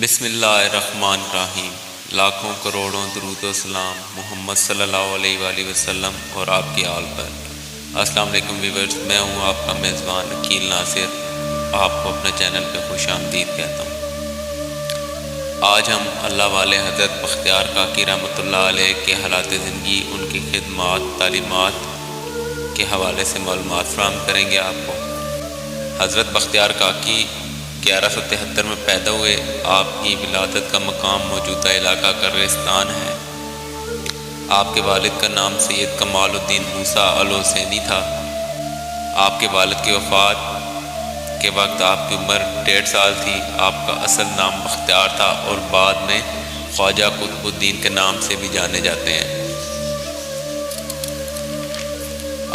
بسم اللہ الرحمن الرحیم۔ لاکھوں کروڑوں درود و سلام محمد صلی اللہ علیہ وآلہ وسلم اور آپ کی آل پر۔ السلام علیکم ویورز، میں ہوں آپ کا میزبان عقیل ناصر، آپ کو اپنے چینل پہ خوش آمدید کہتا ہوں۔ آج ہم اللہ والے حضرت بختیار کاکی رحمۃ اللہ علیہ کے حالات زندگی، ان کی خدمات، تعلیمات کے حوالے سے معلومات فراہم کریں گے آپ کو۔ حضرت بختیار کاکی 1173 میں پیدا ہوئے۔ آپ کی ولادت کا مقام موجودہ علاقہ کرغستان ہے۔ آپ کے والد کا نام سید کمال الدین موسیٰ الحسینی تھا۔ آپ کے والد کی وفات کے وقت آپ کی عمر 1.5 سال تھی۔ آپ کا اصل نام بختیار تھا اور بعد میں خواجہ قطب الدین کے نام سے بھی جانے جاتے ہیں۔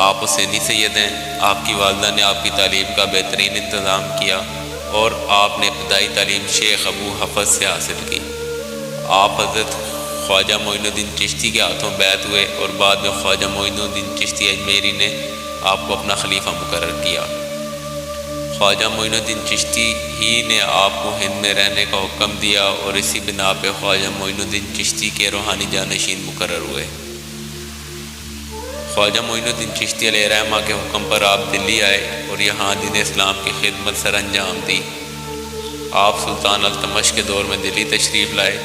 آپ حسینی سید ہیں۔ آپ کی والدہ نے آپ کی تعلیم کا بہترین انتظام کیا اور آپ نے ابتدائی تعلیم شیخ ابو حفص سے حاصل کی۔ آپ حضرت خواجہ معین الدین چشتی کے ہاتھوں بیعت ہوئے اور بعد میں خواجہ معین الدین چشتی اجمیری نے آپ کو اپنا خلیفہ مقرر کیا۔ خواجہ معین الدین چشتی ہی نے آپ کو ہند میں رہنے کا حکم دیا اور اسی بنا پہ خواجہ معین الدین چشتی کے روحانی جانشین مقرر ہوئے۔ خواجہ معین الدین چشتی علیہ رحمہ کے حکم پر آپ دلی آئے اور یہاں دین اسلام کی خدمت سر انجام دی۔ آپ سلطان التمش کے دور میں دلی تشریف لائے۔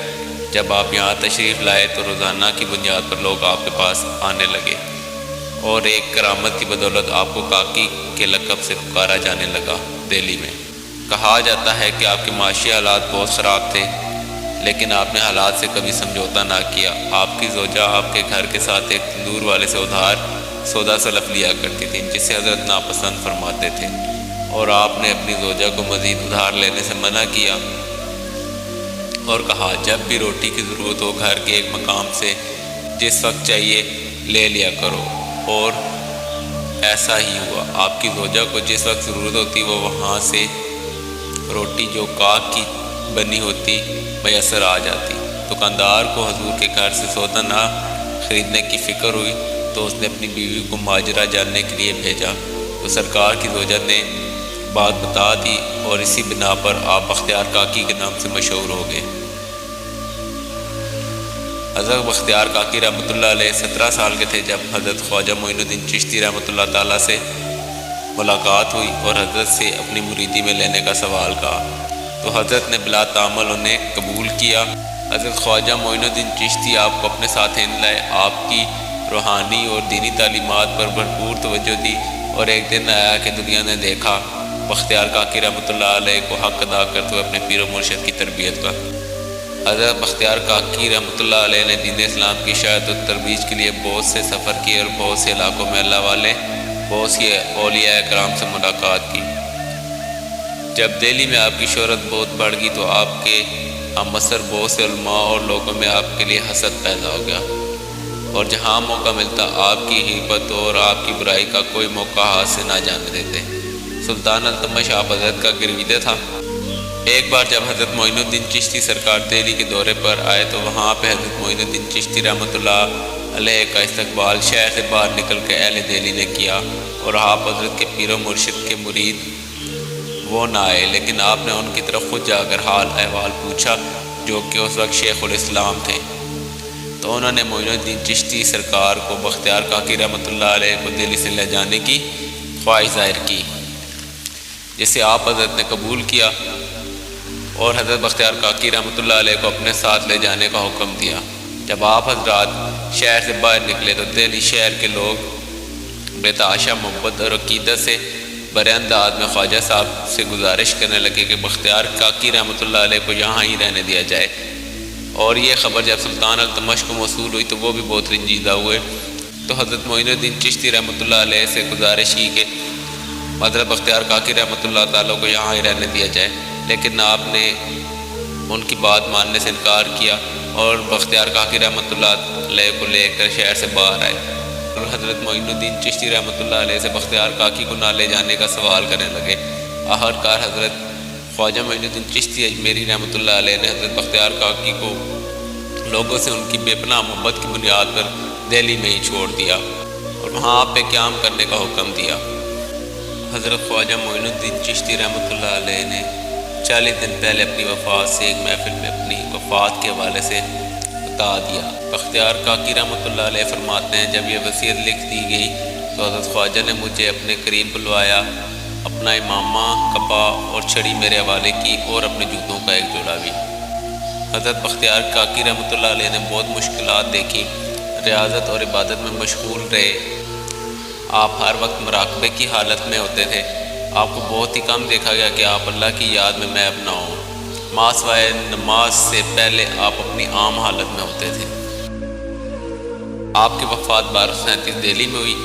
جب آپ یہاں تشریف لائے تو روزانہ کی بنیاد پر لوگ آپ کے پاس آنے لگے اور ایک کرامت کی بدولت آپ کو کاکی کے لقب سے پکارا جانے لگا۔ دلی میں کہا جاتا ہے کہ آپ کے معاشی حالات بہت خراب تھے، لیکن آپ نے حالات سے کبھی سمجھوتا نہ کیا۔ آپ کی زوجہ آپ کے گھر کے ساتھ ایک تندور والے سے ادھار سودا سلف لیا کرتی تھی، جسے حضرت ناپسند فرماتے تھے، اور آپ نے اپنی زوجہ کو مزید ادھار لینے سے منع کیا اور کہا جب بھی روٹی کی ضرورت ہو گھر کے ایک مقام سے جس وقت چاہیے لے لیا کرو، اور ایسا ہی ہوا۔ آپ کی زوجہ کو جس وقت ضرورت ہوتی وہ وہاں سے روٹی جو کاک کی بنی ہوتی میسر آ جاتی۔ دکاندار کو حضور کے گھر سے سودا نہ خریدنے کی فکر ہوئی تو اس نے اپنی بیوی کو ماجرا جاننے کے لیے بھیجا، تو سرکار کی زوجہ نے بات بتا دی اور اسی بنا پر آپ بختیار کاکی کے نام سے مشہور ہو گئے۔ حضرت بختیار کاکی رحمۃ اللہ علیہ 17 سال کے تھے جب حضرت خواجہ معین الدین چشتی رحمۃ اللہ تعالیٰ سے ملاقات ہوئی اور حضرت سے اپنی مریدی میں لینے کا سوال کہا، تو حضرت نے بلا تعامل انہیں قبول کیا۔ حضرت خواجہ معین الدین چشتی آپ کو اپنے ساتھ ہند لائے، آپ کی روحانی اور دینی تعلیمات پر بھرپور توجہ دی، اور ایک دن آیا کہ دنیا نے دیکھا بختیار کاکی رحمۃ اللہ علیہ کو حق ادا کرتے ہوئے اپنے پیر و مرشد کی تربیت کا۔ حضرت بختیار کاکی رحمۃ اللہ علیہ نے دین اسلام کی اشاعت و ترویج کے لیے بہت سے سفر کیے اور بہت سے علاقوں میں اللہ والے بہت سی اولیاء کرام سے ملاقات کی۔ جب دہلی میں آپ کی شہرت بہت بڑھ گئی تو آپ کے ہم عصر بہت سے علماء اور لوگوں میں آپ کے لیے حسد پیدا ہو گیا، اور جہاں موقع ملتا آپ کی غیبت اور آپ کی برائی کا کوئی موقع ہاتھ سے نہ جانے دیتے۔ سلطان التمش آپ حضرت کا گرویدہ تھا۔ ایک بار جب حضرت معین الدین چشتی سرکار دہلی کے دورے پر آئے تو وہاں پہ حضرت معین الدین چشتی رحمۃ اللہ علیہ کا استقبال شہر سے باہر نکل کے اہل دہلی نے کیا، اور آپ حضرت کے پیر و مرشد کے مرید وہ نہ آئے، لیکن آپ نے ان کی طرف خود جا کر حال احوال پوچھا، جو کہ اس وقت شیخ الاسلام تھے۔ تو انہوں نے معین الدین چشتی سرکار کو بختیار کاکی رحمۃ اللہ علیہ کو دہلی سے لے جانے کی خواہش ظاہر کی، جسے آپ حضرت نے قبول کیا اور حضرت بختیار کاکی رحمۃ اللہ علیہ کو اپنے ساتھ لے جانے کا حکم دیا۔ جب آپ حضرات شہر سے باہر نکلے تو دہلی شہر کے لوگ بے تحاشا محبت اور عقیدت سے برے انداز میں خواجہ صاحب سے گزارش کرنے لگے کہ بختیار کاکی رحمۃ اللہ علیہ کو یہاں ہی رہنے دیا جائے، اور یہ خبر جب سلطان التمش کو موصول ہوئی تو وہ بھی بہت رنجیدہ ہوئے۔ تو حضرت معین الدین چشتی رحمۃ اللہ علیہ سے گزارش کی کہ حضرت بختیار کاکی رحمۃ اللہ تعالیٰ کو یہاں ہی رہنے دیا جائے، لیکن آپ نے ان کی بات ماننے سے انکار کیا اور بختیار کاکی رحمۃ اللہ علیہ کو لے کر شہر سے باہر آئے، اور حضرت معین الدین چشتی رحمۃ اللہ علیہ سے بختیار کاکی کو نہ لے جانے کا سوال کرنے لگے۔ آخرکار حضرت خواجہ معین الدین چشتی اجمیری رحمۃ اللہ علیہ نے حضرت بختیار کاکی کو لوگوں سے ان کی بے پناہ محبت کی بنیاد پر دہلی میں ہی چھوڑ دیا اور وہاں آپ پہ قیام کرنے کا حکم دیا۔ حضرت خواجہ معین الدین چشتی رحمۃ اللہ علیہ نے 40 دن پہلے اپنی وفات سے ایک محفل میں اپنی وفات کے حوالے سے بتا دیا۔ بختیار کاکی رحمۃ اللہ علیہ فرماتے ہیں جب یہ وصیت لکھ دی گئی تو حضرت خواجہ نے مجھے اپنے قریب بلوایا، اپنا امامہ، کپا اور چھڑی میرے حوالے کی اور اپنے جوتوں کا ایک جوڑا بھی۔ حضرت بختیار کاکی رحمۃ اللہ علیہ نے بہت مشکلات دیکھی، ریاضت اور عبادت میں مشغول رہے۔ آپ ہر وقت مراقبے کی حالت میں ہوتے تھے۔ آپ کو بہت ہی کم دیکھا گیا کہ آپ اللہ کی یاد میں محو نہ ہوں۔ ماں سوائے نماز سے پہلے آپ اپنی عام حالت میں ہوتے تھے۔ آپ کی وفات 1237 دہلی میں ہوئی۔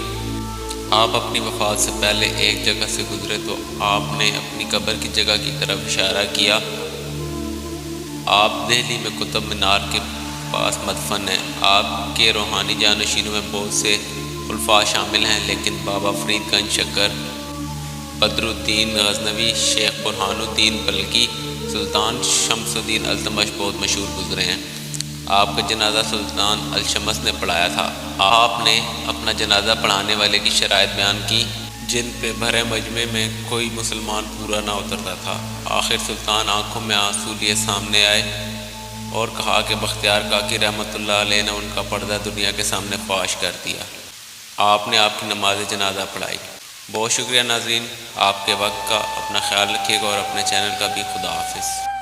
آپ اپنی وفات سے پہلے ایک جگہ سے گزرے تو آپ نے اپنی قبر کی جگہ کی طرف اشارہ کیا۔ آپ دہلی میں قطب مینار کے پاس مدفن ہیں۔ آپ کے روحانی جانشینوں میں بہت سے خلفاء شامل ہیں، لیکن بابا فرید گنج شکر، بدر الدین غزنوی، شیخ برہان الدین بلخی، سلطان شمس الدین التمش بہت مشہور گزرے ہیں۔ آپ کا جنازہ سلطان الشمس نے پڑھایا تھا۔ آپ نے اپنا جنازہ پڑھانے والے کی شرائط بیان کی، جن پہ بھرے مجمع میں کوئی مسلمان پورا نہ اترتا تھا۔ آخر سلطان آنکھوں میں آنسو لیے سامنے آئے اور کہا کہ بختیار کاکی رحمۃ اللہ علیہ نے ان کا پردہ دنیا کے سامنے فاش کر دیا۔ آپ نے آپ کی نماز جنازہ پڑھائی۔ بہت شکریہ ناظرین، آپ کے وقت کا اپنا خیال رکھیے گا اور اپنے چینل کا بھی۔ خدا حافظ۔